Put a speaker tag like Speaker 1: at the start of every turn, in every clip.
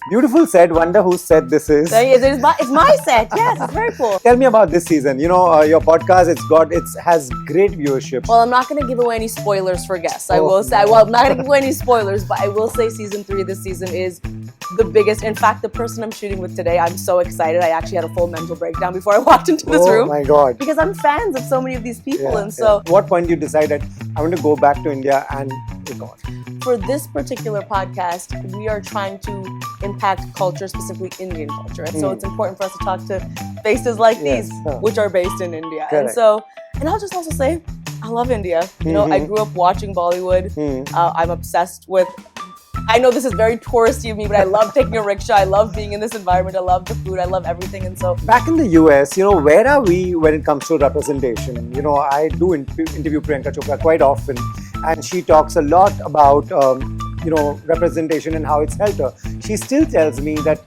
Speaker 1: Beautiful set. Wonder whose set this is.
Speaker 2: It's my set. Yes, it's very cool.
Speaker 1: Tell me about this season. Your podcast. It has great viewership.
Speaker 2: Well, I'm not going to give away any spoilers for guests. I will say. Well, I'm not going to give away any spoilers, but I will say season 3 this season is the biggest. In fact, the person I'm shooting with today, I'm so excited. I actually had a full mental breakdown before I walked into this room.
Speaker 1: Oh my God!
Speaker 2: Because I'm fans of so many of these people, and so.
Speaker 1: At what point you decided I want to go back to India and record?
Speaker 2: For this particular podcast, we are trying to impact culture, specifically Indian culture. And so it's important for us to talk to faces like these, which are based in India.
Speaker 1: Correct.
Speaker 2: And I'll just also say, I love India. I grew up watching Bollywood. I'm obsessed with, I know this is very touristy of me, but I love taking a rickshaw. I love being in this environment. I love the food. I love everything. And so
Speaker 1: back in the US, where are we when it comes to representation? I do interview Priyanka Chopra quite often, and she talks a lot about representation and how it's helped her. She still tells me that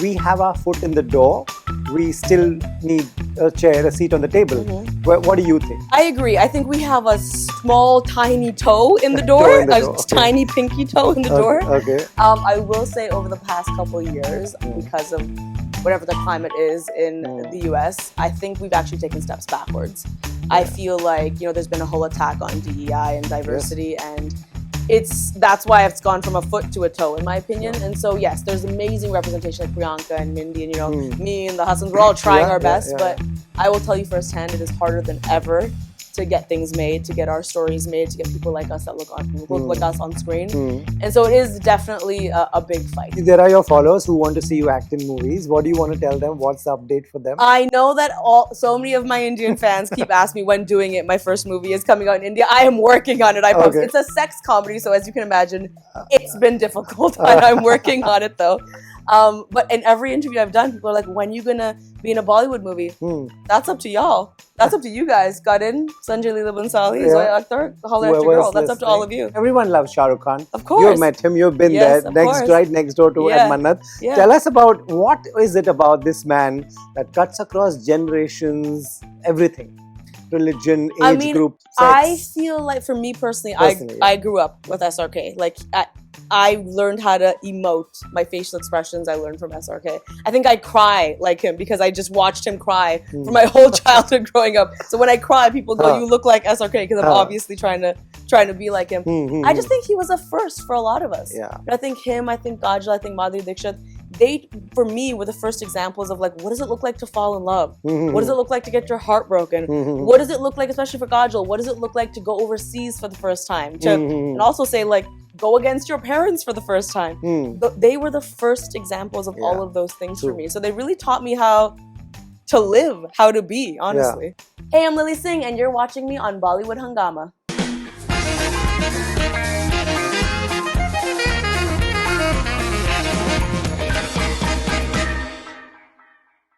Speaker 1: we have our foot in the door. We still need a chair, a seat on the table. What do you think?
Speaker 2: I agree. I think we have a small, tiny toe in the door, tiny pinky toe in the door.
Speaker 1: Okay.
Speaker 2: I will say over the past couple of years, because of whatever the climate is in the US, I think we've actually taken steps backwards. I feel like, there's been a whole attack on DEI and diversity, and that's why it's gone from a foot to a toe, in my opinion. And so, yes, there's amazing representation like Priyanka and Mindy and, me and the husbands. We're all trying our best, but I will tell you firsthand, it is harder than ever to get things made, to get our stories made, to get people like us that look like us on screen. And so it is definitely a big fight.
Speaker 1: There are your followers who want to see you act in movies. What do you want to tell them? What's the update for them?
Speaker 2: I know that so many of my Indian fans keep asking me when doing it. My first movie is coming out in India. I am working on it. It's a sex comedy, so as you can imagine, it's been difficult, but I'm working on it though. But in every interview I've done, people are like, when are you gonna be in a Bollywood movie? That's up to y'all. That's up to you guys. Got in Sanjay Leela Bansali, Zoya Akhtar, Holler at Your Girl. That's up to all of you.
Speaker 1: Everyone loves Shah Rukh Khan.
Speaker 2: Of course.
Speaker 1: You've met him. You've been there, right next door to Mannat. Tell us about what is it about this man that cuts across generations, everything. Religion, age group, sex.
Speaker 2: I feel like for me personally, I grew up with SRK. Like I learned how to emote my facial expressions. I learned from SRK. I think I cry like him because I just watched him cry for my whole childhood growing up. So when I cry, people go, "You look like SRK," because I'm obviously trying to be like him. I just think he was a first for a lot of us. I think him. I think Kajal. I think Madhuri Dixit. They, for me, were the first examples of like, what does it look like to fall in love? What does it look like to get your heart broken? What does it look like, especially for Kajal, what does it look like to go overseas for the first time? And also say like, go against your parents for the first time. They were the first examples of all of those things for me. So they really taught me how to live, how to be, honestly. Hey, I'm Lilly Singh, and you're watching me on Bollywood Hungama.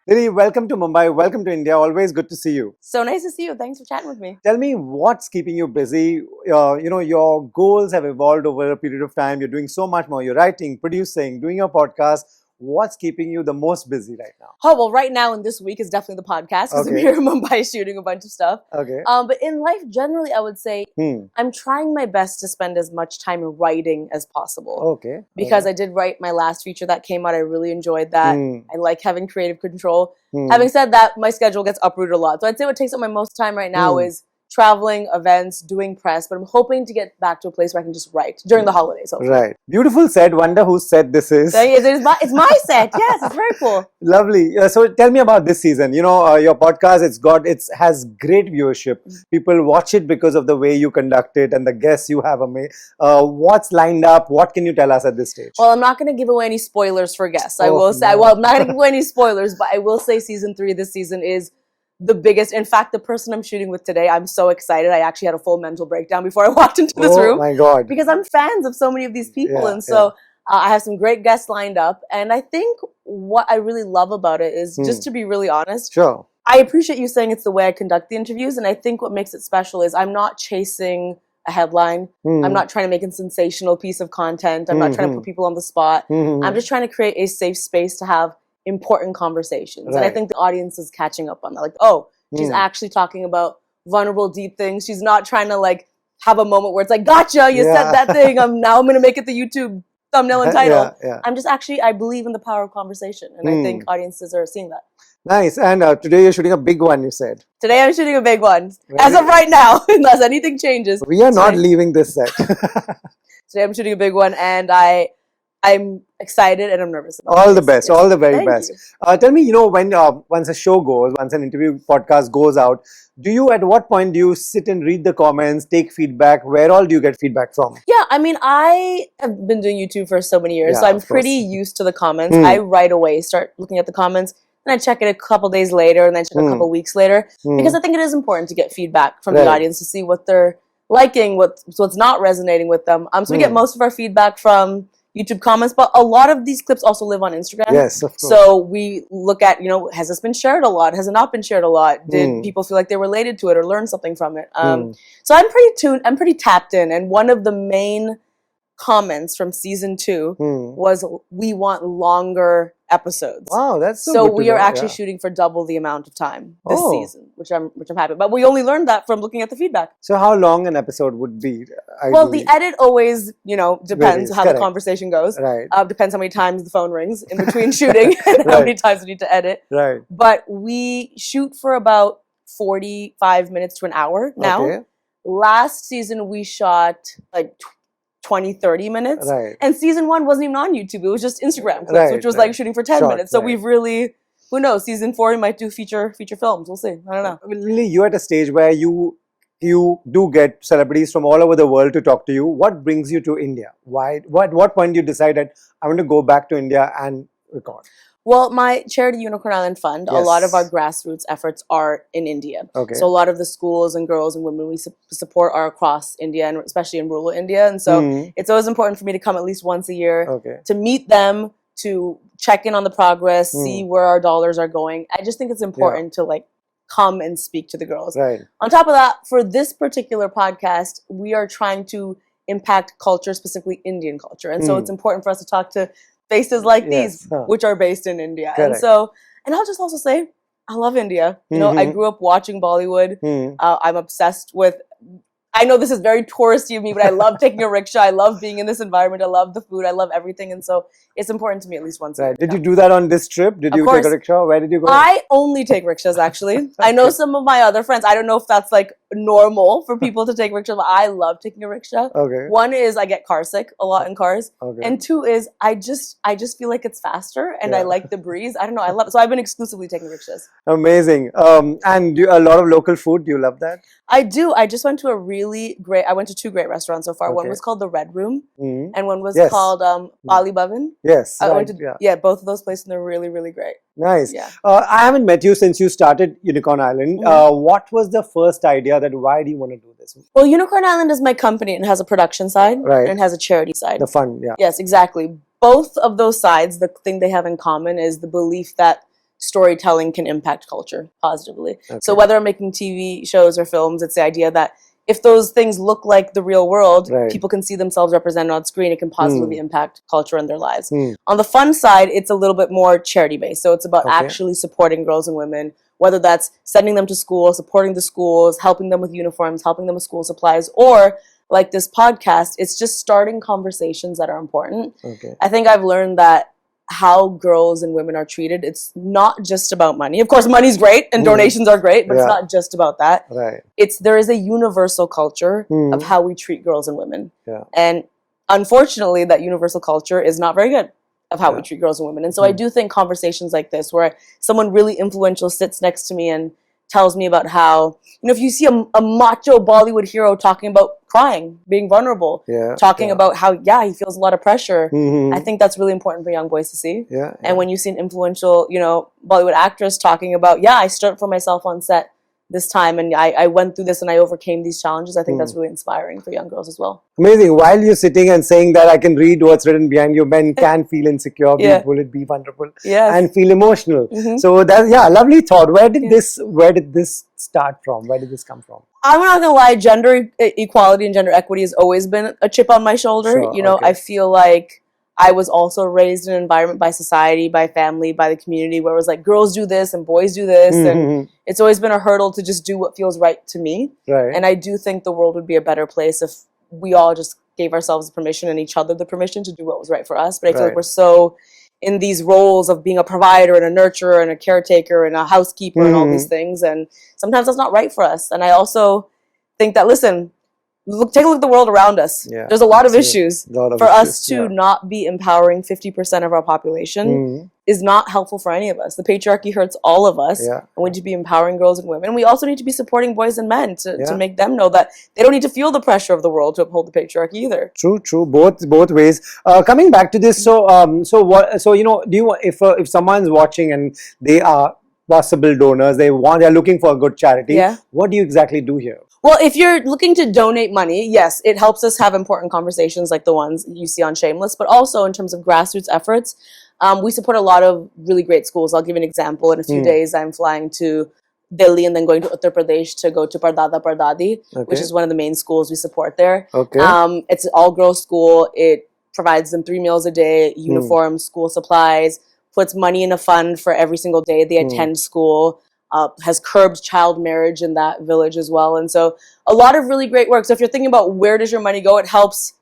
Speaker 1: Lilly, welcome to Mumbai. Welcome to India. Always good to see you.
Speaker 2: So nice to see you. Thanks for chatting with me.
Speaker 1: Tell me what's keeping you busy. Your goals have evolved over a period of time. You're doing so much more. You're writing, producing, doing your podcast. What's keeping you the most busy right now?
Speaker 2: Oh, well, right now and this week is definitely the podcast because I'm here in Mumbai shooting a bunch of stuff. But in life, generally, I would say I'm trying my best to spend as much time writing as possible. Because I did write my last feature that came out. I really enjoyed that. I like having creative control. Having said that, my schedule gets uprooted a lot. So I'd say what takes up my most time right now is traveling, events, doing press, but I'm hoping to get back to a place where I can just write during the holidays. Hopefully.
Speaker 1: Right. Beautiful set. Wonder whose set this is.
Speaker 2: It's my set. Yes, it's very cool.
Speaker 1: Lovely. So tell me about this season. Your podcast, it has great viewership. People watch it because of the way you conduct it and the guests you have. What's lined up? What can you tell us at this stage?
Speaker 2: Well, I'm not going to give away any spoilers for guests. I will say, well, I'm not going to give away any spoilers, but I will say season 3 this season is the biggest. In fact, the person I'm shooting with today, I'm so excited. I actually had a full mental breakdown before I walked into this room.
Speaker 1: Oh my God.
Speaker 2: Because I'm fans of so many of these people. And so I have some great guests lined up. And I think what I really love about it is, just to be really honest, I appreciate you saying it's the way I conduct the interviews. And I think what makes it special is I'm not chasing a headline. I'm not trying to make a sensational piece of content. I'm not trying to put people on the spot. I'm just trying to create a safe space to have important conversations. And I think the audience is catching up on that. Like, oh, she's actually talking about vulnerable, deep things. She's not trying to like have a moment where it's like, gotcha, you said that thing. I'm going to make it the YouTube thumbnail and title.
Speaker 1: Yeah.
Speaker 2: I'm just actually, I believe in the power of conversation. And I think audiences are seeing that.
Speaker 1: Nice. And today you're shooting a big one, you said.
Speaker 2: Today I'm shooting a big one. As of right now, unless anything changes.
Speaker 1: We are not leaving this set.
Speaker 2: Today I'm shooting a big one, and I'm excited and I'm nervous about
Speaker 1: all
Speaker 2: this.
Speaker 1: The best.
Speaker 2: Yes.
Speaker 1: All the very
Speaker 2: Thank
Speaker 1: best.
Speaker 2: you.
Speaker 1: Tell me, when once a show goes, once an interview podcast goes out, at what point do you sit and read the comments, take feedback? Where all do you get feedback from?
Speaker 2: Yeah, I mean, I have been doing YouTube for so many years, so I'm pretty used to the comments. I right away start looking at the comments, and I check it a couple days later, and then check a couple weeks later, because I think it is important to get feedback from the audience to see what they're liking, what's not resonating with them. So we get most of our feedback from YouTube comments, but a lot of these clips also live on Instagram.
Speaker 1: Yes, of course.
Speaker 2: So we look at, has this been shared a lot? Has it not been shared a lot? Did people feel like they related to it or learned something from it? So I'm pretty tuned, I'm pretty tapped in. And one of the main comments from season 2 was, we want longer episodes.
Speaker 1: Wow, that's
Speaker 2: so we are actually shooting for double the amount of time this season, which I'm happy. But we only learned that from looking at the feedback.
Speaker 1: So how long an episode would be? Ideally?
Speaker 2: Well, the edit always, depends how the conversation goes.
Speaker 1: Right.
Speaker 2: Depends how many times the phone rings in between shooting and how many times we need to edit.
Speaker 1: Right.
Speaker 2: But we shoot for about 45 minutes to an hour now.
Speaker 1: Okay.
Speaker 2: Last season we shot like 20, 30 minutes.
Speaker 1: Right.
Speaker 2: And season 1 wasn't even on YouTube. It was just Instagram clips, which was like shooting for 10 minutes. So we've really, who knows, season 4 we might do feature films. We'll see. I don't know.
Speaker 1: Lily, you're at a stage where you do get celebrities from all over the world to talk to you. What brings you to India? Why? What point do you decide that I'm going to go back to India and record?
Speaker 2: Well, my charity Unicorn Island Fund, a lot of our grassroots efforts are in India.
Speaker 1: Okay.
Speaker 2: So a lot of the schools and girls and women we support are across India, and especially in rural India. And so it's always important for me to come at least once a year to meet them, to check in on the progress, see where our dollars are going. I just think it's important to come and speak to the girls.
Speaker 1: Right.
Speaker 2: On top of that, for this particular podcast, we are trying to impact culture, specifically Indian culture. And so it's important for us to talk to faces like these, which are based in India.
Speaker 1: Correct.
Speaker 2: And I'll just also say, I love India. I grew up watching Bollywood. I'm obsessed with, I know this is very touristy of me, but I love taking a rickshaw. I love being in this environment. I love the food. I love everything. And so it's important to me at least once a year.
Speaker 1: Did you do that on this trip? Did you take a rickshaw? Where did you go?
Speaker 2: I only take rickshaws, actually. I know some of my other friends, I don't know if that's normal for people to take rickshaws, but I love taking a rickshaw.
Speaker 1: Okay.
Speaker 2: One is I get car sick a lot in cars.
Speaker 1: Okay.
Speaker 2: And 2 is I just feel like it's faster and I like the breeze. I don't know. I love it. So I've been exclusively taking rickshaws. Amazing.
Speaker 1: And a lot of local food. Do you love that?
Speaker 2: I do. I just went to I went to 2 great restaurants so far. One was called the Red Room and one was called Bali Bhavan.
Speaker 1: Yes.
Speaker 2: I went to both of those places and they're really, really great.
Speaker 1: Nice.
Speaker 2: Yeah.
Speaker 1: I haven't met you since you started Unicorn Island. What was the first idea that why do you want to do this?
Speaker 2: Well, Unicorn Island is my company and it has a production side and it has a charity side.
Speaker 1: The fun, yeah.
Speaker 2: Yes, exactly. Both of those sides, the thing they have in common is the belief that storytelling can impact culture positively. Okay. So whether I'm making TV shows or films, it's the idea that if those things look like the real world, people can see themselves represented on screen, it can positively impact culture and their lives. On the fun side, it's a little bit more charity-based. So it's about actually supporting girls and women, whether that's sending them to school, supporting the schools, helping them with uniforms, helping them with school supplies, or like this podcast, it's just starting conversations that are important. Okay. I think I've learned that how girls and women are treated, it's not just about money. Of course, money's great and donations are great, but it's not just about that. Right. There is a universal culture of how we treat girls and women. Yeah. And unfortunately, that universal culture is not very good of how we treat girls and women. And so I do think conversations like this, where someone really influential sits next to me and tells me about how, if you see a macho Bollywood hero talking about crying, being vulnerable, talking about how, he feels a lot of pressure, I think that's really important for young boys to see. And when you see an influential, Bollywood actress talking about, I stood up for myself on set this time and I went through this and I overcame these challenges, I think that's really inspiring for young girls as well. Amazing. While you're sitting and saying that I can read what's written behind you, men can feel insecure, be bullied, be vulnerable, and feel emotional. So that's, lovely thought. Where did this start from? Where did this come from? I'm not gonna lie, gender equality and gender equity has always been a chip on my shoulder. I feel like I was also raised in an environment by society, by family, by the community where it was like girls do this and boys do this. And it's always been a hurdle to just do what feels right to me. Right. And I do think the world would be a better place if we all just gave ourselves permission and each other the permission to do what was right for us. But I feel like we're so in these roles of being a provider and a nurturer and a caretaker and a housekeeper and all these things. And sometimes that's not right for us. And I also think that, listen, take a look at the world around us.
Speaker 1: Yeah,
Speaker 2: there's a lot of issues. For us to not be empowering 50% of our population is not helpful for any of us. The patriarchy hurts all of us. And we need to be empowering girls and women. And we also need to be supporting boys and men to make them know that they don't need to feel the pressure of the world to uphold the patriarchy either.
Speaker 1: True. Both ways. Coming back to this, so you know, do you if someone's watching and they are possible donors, they're looking for a good charity, what do you exactly do here?
Speaker 2: Well, if you're looking to donate money, yes, it helps us have important conversations like the ones you see on Shameless, but also in terms of grassroots efforts, we support a lot of really great schools. I'll give you an example. In a few days, I'm flying to Delhi and then going to Uttar Pradesh to go to Pardada Pardadi, which is one of the main schools we support there. It's an all-girls school. It provides them 3 meals a day, uniforms, school supplies, puts money in a fund for every single day they attend school. Has curbed child marriage in that village as well. And so a lot of really great work. So if you're thinking about where does your money go, it helps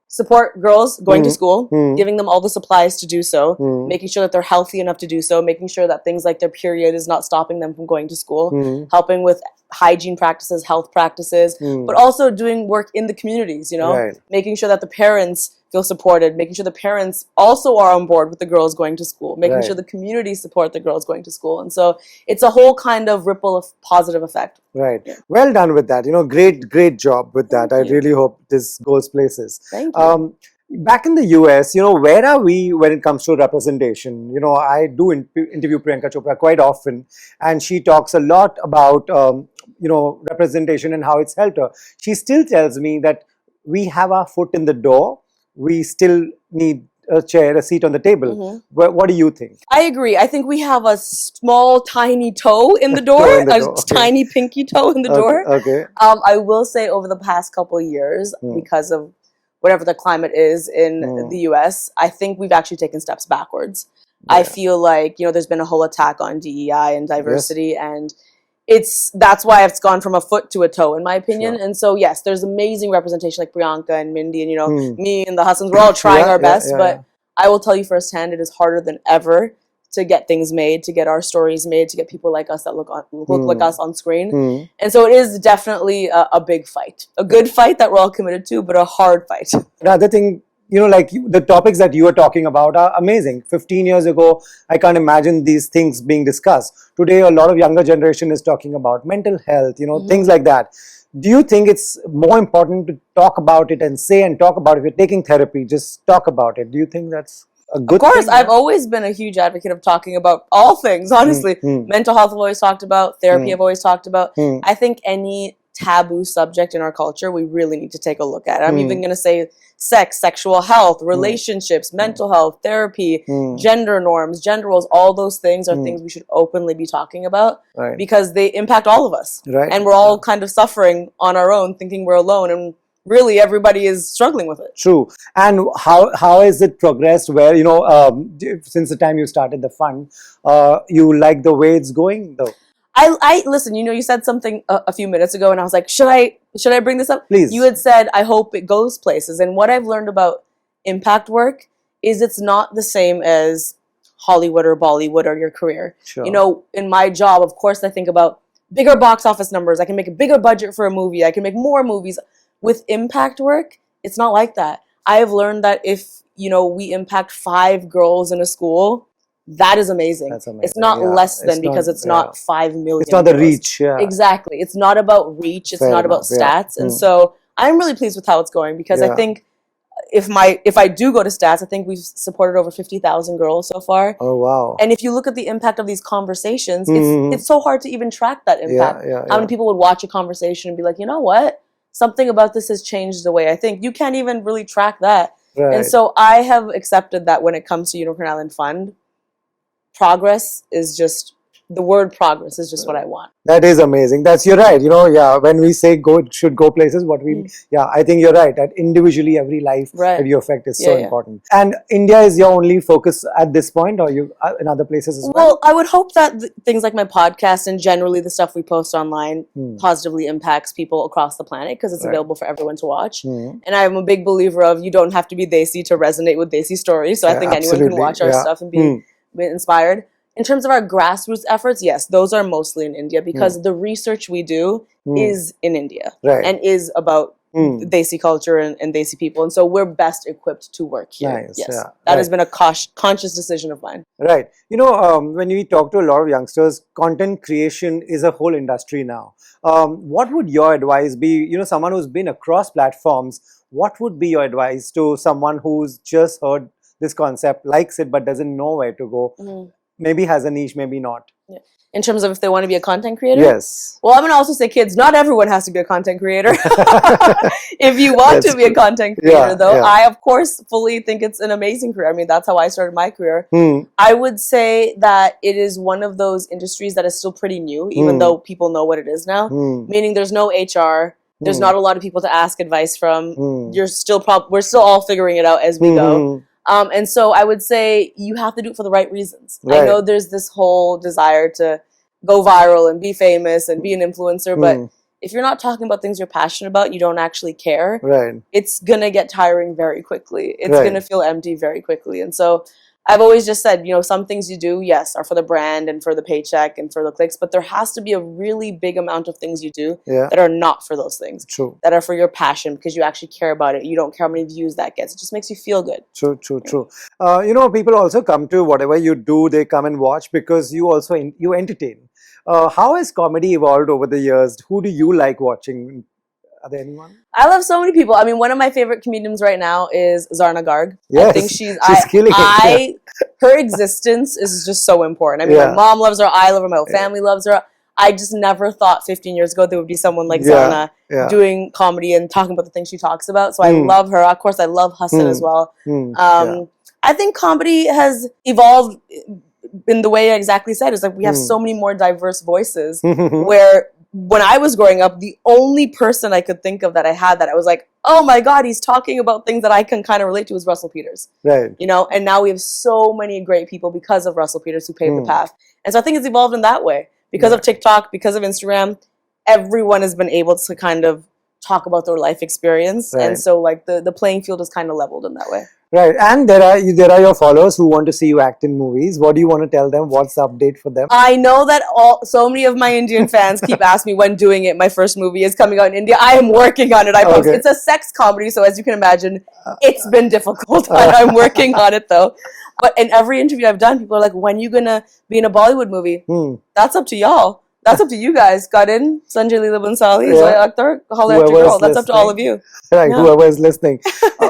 Speaker 2: support girls going to school, giving them all the supplies to do so, making sure that they're healthy enough to do so, making sure that things like their period is not stopping them from going to school, helping with hygiene practices, health practices, but also doing work in the communities, you know, making sure that the parents feel supported, making sure the parents also are on board with the girls going to school, making sure the community support the girls going to school. And so it's a whole kind of ripple of positive effect. Well
Speaker 1: done with that. You know, great job with that. I really hope this goes places.
Speaker 2: Thank you.
Speaker 1: Back in the US, you know, where are we when it comes to representation? You know, I do interview Priyanka Chopra quite often, and she talks a lot about, you know, representation and how it's helped her. She still tells me that we have our foot in the door. We still need a seat on the table. What do you think?
Speaker 2: I agree. I think we have a small, tiny toe in the door, tiny pinky toe in the door. I will say over the past couple of years, because of whatever the climate is in the US, I think we've actually taken steps backwards. I feel like, you know, there's been a whole attack on DEI and diversity, and that's why it's gone from a foot to a toe, in my opinion. And so, yes, there's amazing representation like Priyanka and Mindy and, you know, me and the husbands, we're all trying our best, but I will tell you firsthand, it is harder than ever to get things made, to get our stories made, to get people like us that look like us on screen. And so it is definitely a big fight, a good fight that we're all committed to, but a hard fight.
Speaker 1: The other thing, you know, like the topics that you are talking about are amazing. 15 years ago, I can't imagine these things being discussed. Today, a lot of younger generation is talking about mental health, you know, things like that. Do you think it's more important to talk about it and talk about it? If you're taking therapy, just talk about it. Do you think that's a good thing?
Speaker 2: Of course, I've always been a huge advocate of talking about all things, honestly. Mental health I've always talked about. Therapy I've always talked about. I think any taboo subject in our culture, we really need to take a look at. I'm even going to say sex, sexual health, relationships, mental health, therapy, gender norms, gender roles, all those things are things we should openly be talking about because they impact all of us. And we're all kind of suffering on our own, thinking we're alone, and really everybody is struggling with it.
Speaker 1: True. And how has it progressed where, you know, since the time you started the fund, you like the way it's going though?
Speaker 2: I listen, you know, you said something a few minutes ago and I was like, should I bring this up?
Speaker 1: Please.
Speaker 2: You had said, I hope it goes places. And what I've learned about impact work is it's not the same as Hollywood or Bollywood or your career. You know, in my job, of course, I think about bigger box office numbers. I can make a bigger budget for a movie. I can make more movies. With impact work, it's not like that. I have learned that if, you know, we impact 5 girls in a school, that is amazing. That's amazing. It's not less than because it's not 5 million.
Speaker 1: It's not the reach.
Speaker 2: Exactly. It's not about reach. It's not about stats. And so I'm really pleased with how it's going because I think if I do go to stats, I think we've supported over 50,000 girls so far.
Speaker 1: Oh, wow.
Speaker 2: And if you look at the impact of these conversations, it's so hard to even track that impact. How many people would watch a conversation and be like, you know what? Something about this has changed the way I think. You can't even really track that. And so I have accepted that when it comes to Unicorn Island Fund, progress is just the word progress is just what I want.
Speaker 1: That is amazing. You're right. When we say should go places, I think you're right. That individually every life that you affect is so important. And India is your only focus at this point, or you in other places as well?
Speaker 2: Well, I would hope that things like my podcast and generally the stuff we post online positively impacts people across the planet because it's available for everyone to watch. And I'm a big believer of you don't have to be Desi to resonate with Desi stories. So I think anyone can watch our stuff and be inspired. In terms of our grassroots efforts, yes, those are mostly in India because the research we do is in India and is about Desi culture and Desi people. And so we're best equipped to work here.
Speaker 1: Nice,
Speaker 2: yes. That has been a conscious decision of mine.
Speaker 1: Right. When we talk to a lot of youngsters, content creation is a whole industry now. What would your advice be? Someone who's been across platforms, what would be your advice to someone who's just heard this concept, likes it, but doesn't know where to go? Maybe has a niche, maybe not. Yeah.
Speaker 2: In terms of if they want to be a content creator?
Speaker 1: Yes.
Speaker 2: Well, I'm going to also say, kids, not everyone has to be a content creator. If you want to be a content creator, though, I, of course, fully think it's an amazing career. I mean, that's how I started my career. I would say that it is one of those industries that is still pretty new, even though people know what it is now. Meaning there's no HR. There's not a lot of people to ask advice from. We're still all figuring it out as we go. And so I would say you have to do it for the right reasons. I know there's this whole desire to go viral and be famous and be an influencer, but if you're not talking about things you're passionate about, you don't actually care, it's going to get tiring very quickly. It's going to feel empty very quickly. And so I've always just said, some things you do, yes, are for the brand and for the paycheck and for the clicks, but there has to be a really big amount of things you do that are not for those things.
Speaker 1: True.
Speaker 2: That are for your passion because you actually care about it. You don't care how many views that gets. It just makes you feel good.
Speaker 1: True. People also come to whatever you do, they come and watch because you also you entertain. How has comedy evolved over the years? Who do you like watching? Are there anyone?
Speaker 2: I love so many people. I mean, one of my favorite comedians right now is Zarna Garg.
Speaker 1: Yes,
Speaker 2: I think she's
Speaker 1: killing it.
Speaker 2: Her existence is just so important. I mean, my mom loves her. I love her. My whole family loves her. I just never thought 15 years ago there would be someone like Zarna doing comedy and talking about the things she talks about. So I love her. Of course, I love Hassan as well. I think comedy has evolved in the way I exactly said. It's like we have so many more diverse voices where when I was growing up, the only person I could think of that I had that I was like, oh my God, he's talking about things that I can kind of relate to is Russell Peters.
Speaker 1: Right.
Speaker 2: And now we have so many great people because of Russell Peters who paved the path. And so I think it's evolved in that way. Because of TikTok, because of Instagram, everyone has been able to kind of talk about their life experience. And so like the playing field is kind of leveled in that way.
Speaker 1: Right, and there are your followers who want to see you act in movies. What do you want to tell them? What's the update for them?
Speaker 2: I know that so many of my Indian fans keep asking me when doing it. My first movie is coming out in India. I am working on it. It's a sex comedy, so as you can imagine, it's been difficult. I'm working on it though. But in every interview I've done, people are like, "When are you gonna be in a Bollywood movie?" That's up to y'all. That's up to you guys. Got in Sanjay Leela Bansali, Zoya Akhtar, holla at your girl. That's up to all of you.
Speaker 1: Right, whoever is listening.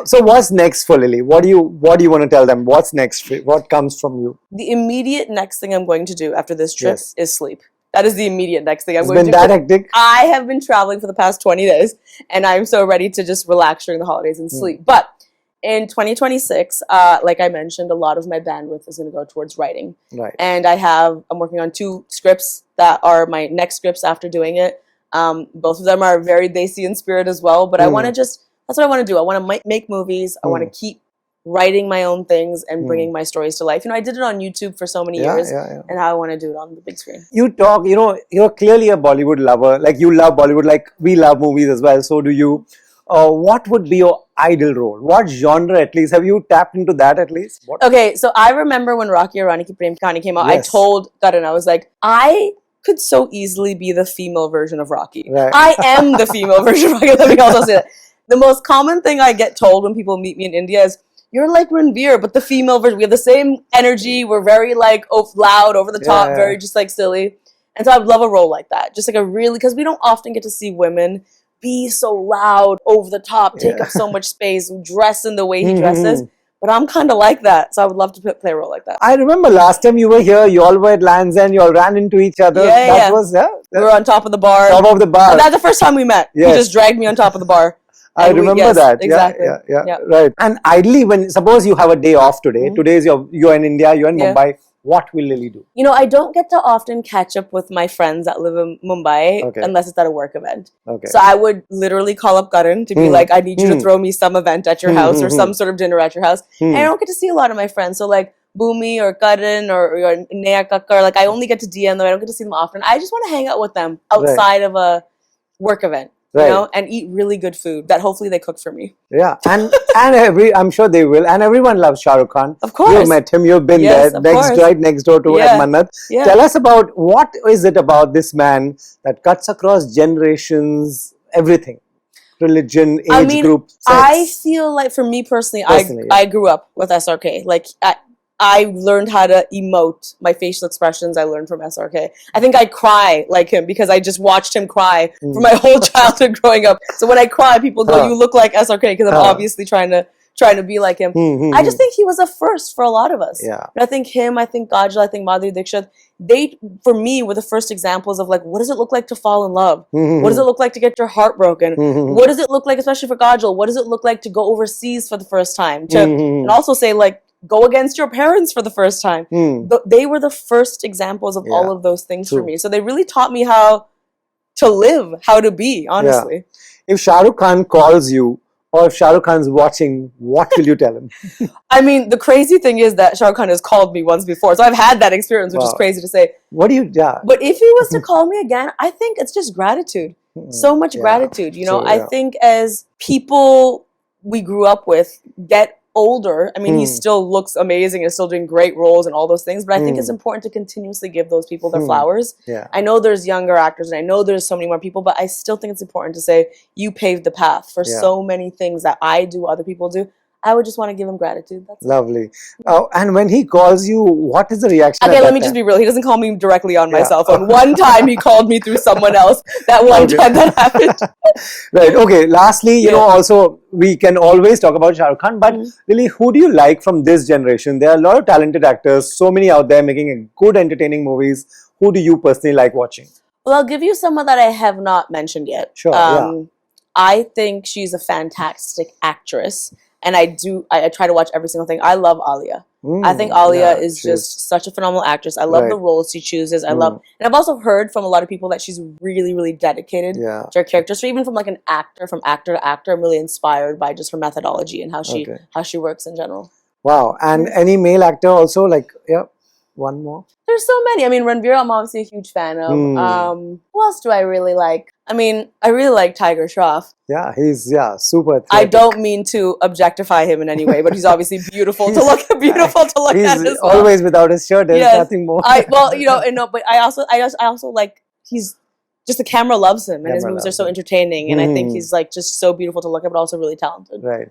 Speaker 1: So what's next for Lily? What do you want to tell them? What's next? What comes from you?
Speaker 2: The immediate next thing I'm going to do after this trip is sleep. That is the immediate next thing I'm going to do.
Speaker 1: It's been that hectic?
Speaker 2: I have been traveling for the past 20 days, and I'm so ready to just relax during the holidays and sleep. But in 2026, like I mentioned, a lot of my bandwidth is going to go towards writing.
Speaker 1: Right.
Speaker 2: And I'm working on 2 scripts that are my next scripts after doing it. Both of them are very Desi in spirit as well, but I want to that's what I want to do. I want to make movies. I want to keep writing my own things and bringing my stories to life. I did it on YouTube for so many years, and now I want to do it on the big screen.
Speaker 1: You talk, you're clearly a Bollywood lover. Like you love Bollywood, like we love movies as well. So do you. What would be your ideal role? What genre at least? Have you tapped into that at least?
Speaker 2: Okay, so I remember when Rocky Aur Rani Ki Prem Kahani came out, I told Karan, I was like, I could so easily be the female version of Rocky.
Speaker 1: Right.
Speaker 2: I am the female version of Rocky. Let me also say that. The most common thing I get told when people meet me in India is, you're like Ranveer, but the female version. We have the same energy. We're very like loud, over the top, very just like silly. And so I would love a role like that. Just like because we don't often get to see women be so loud, over the top, take up so much space, dress in the way he dresses. But I'm kind of like that, so I would love to play a role like that.
Speaker 1: I remember last time you were here, you all were at Land's End, you all ran into each other. We
Speaker 2: were on top of the bar.
Speaker 1: Top of the bar.
Speaker 2: And that's the first time we met. He just dragged me on top of the bar.
Speaker 1: I remember that.
Speaker 2: Exactly.
Speaker 1: Yeah. Right. And ideally, suppose you have a day off today, today is you're in India, you're in Mumbai, what will Lily do?
Speaker 2: You know, I don't get to often catch up with my friends that live in Mumbai unless it's at a work event. So I would literally call up Karan to be like, I need you to throw me some event at your house or some sort of dinner at your house. And I don't get to see a lot of my friends. So like Bhumi or Karan or Neha Kakkar, like I only get to DM them. I don't get to see them often. I just want to hang out with them outside of a work event. You know, and eat really good food that hopefully they cook for me.
Speaker 1: Yeah, and I'm sure they will. And everyone loves Shah Rukh Khan.
Speaker 2: Of course,
Speaker 1: you've met him. You've been there, right next door to at Mannat. Tell us about what is it about this man that cuts across generations, everything, religion, age group. Sex.
Speaker 2: I feel like for me personally, I grew up with SRK. Like I learned how to emote my facial expressions. I learned from SRK. I think I cry like him because I just watched him cry for my whole childhood growing up. So when I cry, people go, "You look like SRK," because I'm obviously trying to be like him. I just think he was a first for a lot of us.
Speaker 1: Yeah.
Speaker 2: I think him, I think Kajal, I think Madhuri Dixit, they, for me, were the first examples of like, what does it look like to fall in love? What does it look like to get your heart broken? What does it look like, especially for Kajal, what does it look like to go overseas for the first time? And also say like, go against your parents for the first time. They were the first examples of all of those things for me. So they really taught me how to live, how to be, honestly.
Speaker 1: If Shah Rukh Khan calls you, or if Shah Rukh Khan's watching, what will you tell him?
Speaker 2: I mean, the crazy thing is that Shah Rukh Khan has called me once before. So I've had that experience, which is crazy to say.
Speaker 1: What do you,
Speaker 2: But if he was to call me again, I think it's just gratitude. So much gratitude. You know, I think as people we grew up with get older, I mean, he still looks amazing and still doing great roles and all those things, but I think it's important to continuously give those people their flowers. I know there's younger actors and I know there's so many more people, but I still think it's important to say you paved the path for so many things that I do, other people do. I would just want to give him gratitude. That's
Speaker 1: lovely. And when he calls you, what is the reaction?
Speaker 2: Okay, let me just be real. He doesn't call me directly on my cell phone. One time he called me through someone else. That one time that happened.
Speaker 1: Right. Okay. Lastly, you know, also we can always talk about Shah Rukh Khan, but really, who do you like from this generation? There are a lot of talented actors, so many out there making good, entertaining movies. Who do you personally like watching?
Speaker 2: Well, I'll give you someone that I have not mentioned yet.
Speaker 1: Sure.
Speaker 2: I think she's a fantastic actress. And I try to watch every single thing. I love Alia. I think Alia is just such a phenomenal actress. I love the roles she chooses. And I've also heard from a lot of people that she's really, really dedicated to her character. So even from like an actor, from actor to actor, I'm really inspired by just her methodology and how she works in general.
Speaker 1: Wow. And any male actor also, like, one more?
Speaker 2: There's so many. I mean, Ranveer, I'm obviously a huge fan of. Who else do I really like? I mean, I really like Tiger Shroff.
Speaker 1: Yeah, he's super athletic.
Speaker 2: I don't mean to objectify him in any way, but he's obviously beautiful to look at.
Speaker 1: He's always without his shirt. There's nothing more.
Speaker 2: But I also like he's just the camera loves him and his movies are so entertaining, and I think he's like just so beautiful to look at, but also really talented.
Speaker 1: Right.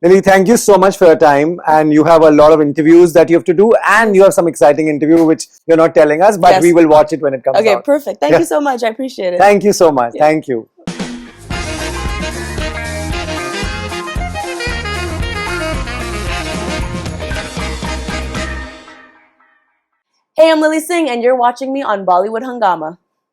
Speaker 1: Lily, thank you so much for your time, and you have a lot of interviews that you have to do, and you have some exciting interview which you're not telling us, but we will watch it when it comes out.
Speaker 2: Okay, perfect. Thank you so much. I appreciate it.
Speaker 1: Thank you so much. Thank you.
Speaker 2: Hey, I'm Lilly Singh, and you're watching me on Bollywood Hungama.